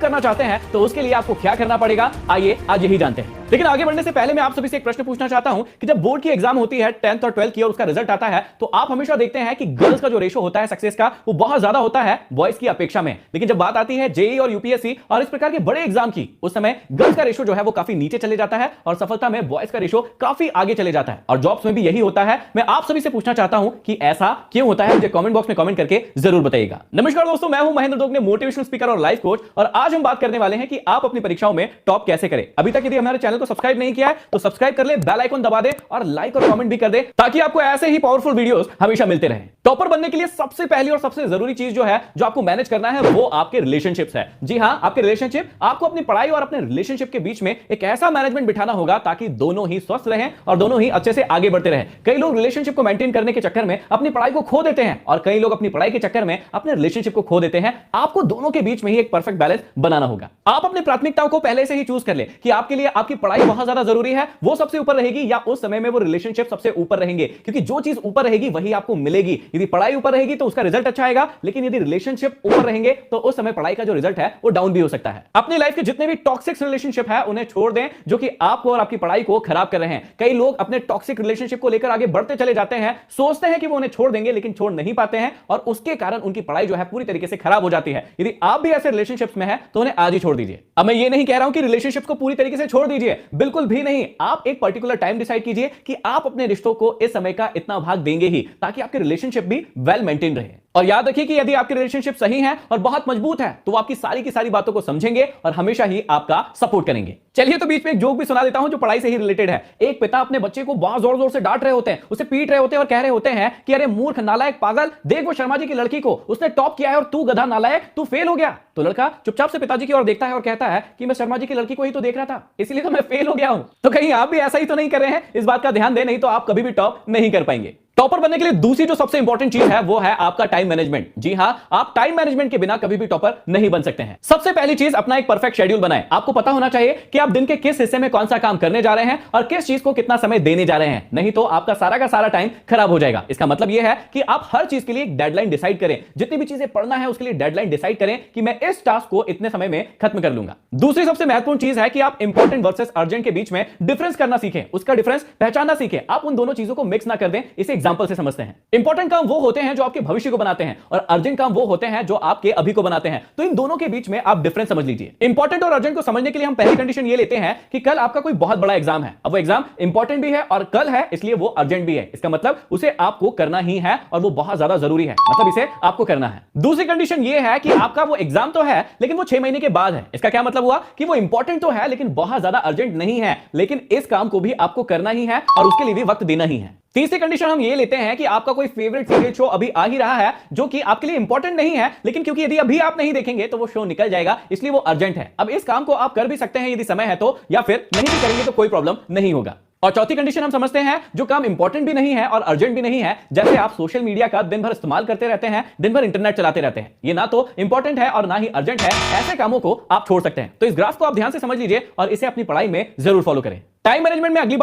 करना चाहते हैं तो उसके लिए आपको क्या करना पड़ेगा, आइए आज यही जानते हैं। लेकिन आगे बढ़ने से पहले मैं आप सभी से एक प्रश्न पूछना चाहता हूं कि जब बोर्ड की एग्जाम होती है 10th और 12th की और उसका रिजल्ट आता है तो आप हमेशा देखते हैं कि गर्ल्स का जो रेशो होता है सक्सेस का वो बहुत ज्यादा होता है बॉयज की अपेक्षा में। लेकिन जब बात आती है जेईई और यूपीएससी और इस प्रकार के बड़े एग्जाम की, उस समय गर्ल्स का रेशो जो है वो काफी नीचे चले जाता है और सफलता में बॉयज का रेशो काफी आगे चले जाता है। और जॉब्स में भी यही होता है। मैं आप सभी से पूछना चाहता हूं कि ऐसा क्यों होता है, मुझे कमेंट बॉक्स में कमेंट करके जरूर बताइएगा। नमस्कार दोस्तों, मैं हूं महेंद्र दोगने, मोटिवेशनल स्पीकर और लाइफ कोच, और आज हम बात करने वाले हैं कि आप अपनी परीक्षाओं में टॉप कैसे करें। अभी तक यदि हमारे चैनल को सब्सक्राइब नहीं किया है तो सब्सक्राइब कर ले, बेल आइकन दबा दे और लाइक और कमेंट भी कर दे ताकि आपको ऐसे ही पावरफुल वीडियोस हमेशा मिलते रहें। टॉपर बनने के लिए सबसे पहली और सबसे जरूरी चीज जो है जो आपको मैनेज करना है वो आपके रिलेशनशिप्स है। जी हां, आपके रिलेशनशिप। आपको अपनी पढ़ाई और अपने रिलेशनशिप के बीच में एक ऐसा मैनेजमेंट बिठाना होगा ताकि दोनों ही स्वस्थ रहें और दोनों ही अच्छे से आगे बढ़ते रहें। कई लोग रिलेशनशिप को मेंटेन करने के चक्कर में अपनी पढ़ाई को खो देते हैं और कई लोग अपनी पढ़ाई के चक्कर में अपने रिलेशनशिप को खो देते हैं। आपको दोनों के बीच में ही एक परफेक्ट बैलेंस बनाना होगा। आप अपनी प्राथमिकताओं को पहले से ही चूज कर ले कि आपके लिए आपकी पढ़ाई बहुत ज्यादा जरूरी है, वो सबसे ऊपर रहेगी, या उस समय में वो रिलेशनशिप सबसे ऊपर रहेंगे। क्योंकि जो चीज ऊपर रहेगी वही आपको मिलेगी। यदि पढ़ाई ऊपर रहेगी तो उसका रिजल्ट अच्छा आएगा, लेकिन यदि रिलेशनशिप ऊपर रहेंगे तो उस समय पढ़ाई का जो रिजल्ट है वो डाउन भी हो सकता है। अपनी लाइफ के जितने भी टॉक्सिक रिलेशनशिप है उन्हें छोड़ दें जो कि आपको और आपकी पढ़ाई को खराब कर रहे हैं। कई लोग अपने टॉक्सिक रिलेशनशिप को लेकर आगे बढ़ते चले जाते हैं, सोचते हैं कि वो उन्हें छोड़ देंगे लेकिन छोड़ नहीं पाते हैं और उसके कारण उनकी पढ़ाई जो है पूरी तरीके से खराब हो जाती है। यदि आप भी ऐसे रिलेशनशिप्स में हैं तो उन्हें आज ही छोड़ दीजिए। अब मैं ये नहीं कह रहा हूं कि रिलेशनशिप को पूरी तरीके से छोड़ दीजिए, बिल्कुल भी नहीं। आप एक पर्टिकुलर टाइम डिसाइड कीजिए कि आप अपने रिश्तों को इस समय का इतना भाग देंगे ही ताकि आपके रिलेशनशिप भी वेल मेंटेन रहे। और याद रखिए कि यदि आपके रिलेशनशिप सही है और बहुत मजबूत है तो वो आपकी सारी की सारी बातों को समझेंगे और हमेशा ही आपका सपोर्ट करेंगे। चलिए तो बीच में एक जोक भी सुना देता हूं जो पढ़ाई से ही रिलेटेड है। एक पिता अपने बच्चे को बहुत जोर जोर से डांट रहे होते हैं, उसे पीट रहे होते हैं और कह रहे होते हैं कि अरे मूर्ख, नालायक, पागल, देख वो शर्मा जी की लड़की को, उसने टॉप किया है और तू गधा नालायक, तू फेल हो गया। तो लड़का चुपचाप से पिताजी की ओर देखता है और कहता है कि मैं शर्मा जी की लड़की को ही तो देख रहा था, इसलिए तो मैं फेल हो गया हूं। तो कहीं आप भी ऐसा ही तो नहीं कर रहे हैं? इस बात का ध्यान दें, नहीं तो आप कभी भी टॉप नहीं कर पाएंगे। टॉपर बनने के लिए दूसरी जो सबसे इंपॉर्टेंट चीज है वो है आपका टाइम मैनेजमेंट। जी हां, आप टाइम मैनेजमेंट के बिना कभी भी टॉपर नहीं बन सकते हैं। सबसे पहली चीज, अपना एक परफेक्ट शेड्यूल बनाएं। आपको पता होना चाहिए कि आप दिन के किस हिस्से में कौन सा काम करने जा रहे हैं और किस चीज को कितना समय देने जा रहे हैं, नहीं तो आपका सारा का सारा टाइम खराब हो जाएगा। इसका मतलब यह है कि आप हर चीज के लिए एक डेडलाइन डिसाइड करें। जितनी भी चीजें पढ़ना है उसके लिए डेडलाइन डिसाइड करें कि मैं इस टास्क को इतने समय में खत्म कर लूंगा। दूसरी सबसे महत्वपूर्ण चीज है कि आप इंपॉर्टेंट वर्सेस अर्जेंट के बीच में डिफरेंस करना सीखें, उसका डिफरेंस पहचानना सीखें। आप उन दोनों चीजों को मिक्स ना कर दें। इसे एग्जांपल से समझते हैं। इंपॉर्टेंट काम वो होते हैं जो आपके भविष्य को बनाते हैं और अर्जेंट काम वो होते हैं जो आपके अभी को बनाते हैं। तो इन दोनों के बीच में आप डिफरेंस समझ लीजिए। इंपॉर्टेंट और अर्जेंट को समझने के लिए हम पहली कंडीशन ये लेते हैं कि कल आपका कोई बहुत बड़ा एग्जाम है। अब वो एग्जाम इंपॉर्टेंट भी है और कल है, इसलिए वो अर्जेंट भी है। इसका मतलब उसे आपको करना ही है और वो बहुत ज्यादा जरूरी है, मतलब इसे आपको करना है। दूसरी कंडीशन ये है कि आपका वो एग्जाम तो है लेकिन वो 6 महीने के बाद है। इसका क्या मतलब हुआ कि वो इंपॉर्टेंट तो है लेकिन बहुत ज्यादा अर्जेंट नहीं है, लेकिन इस काम को भी आपको करना ही है और उसके लिए भी वक्त देना ही है। तीसरी कंडीशन हम ये लेते हैं कि आपका कोई फेवरेट सीरियल शो अभी आ ही रहा है जो कि आपके लिए इंपॉर्टेंट नहीं है, लेकिन क्योंकि यदि अभी आप नहीं देखेंगे तो वो शो निकल जाएगा, इसलिए वो अर्जेंट है। अब इस काम को आप कर भी सकते हैं यदि समय है तो, या फिर नहीं भी करेंगे तो कोई प्रॉब्लम नहीं होगा। और चौथी कंडीशन हम समझते हैं जो काम इंपॉर्टेंट भी नहीं है और अर्जेंट भी नहीं है, जैसे आप सोशल मीडिया का दिन भर इस्तेमाल करते रहते हैं, दिन भर इंटरनेट चलाते रहते हैं, ये ना तो इंपॉर्टेंट है और ना ही अर्जेंट है। ऐसे कामों को आप छोड़ सकते हैं। तो इस ग्राफ को आप ध्यान से समझ लीजिए और इसे अपनी पढ़ाई में जरूर फॉलो करें। टाइम मैनेजमेंट में अगली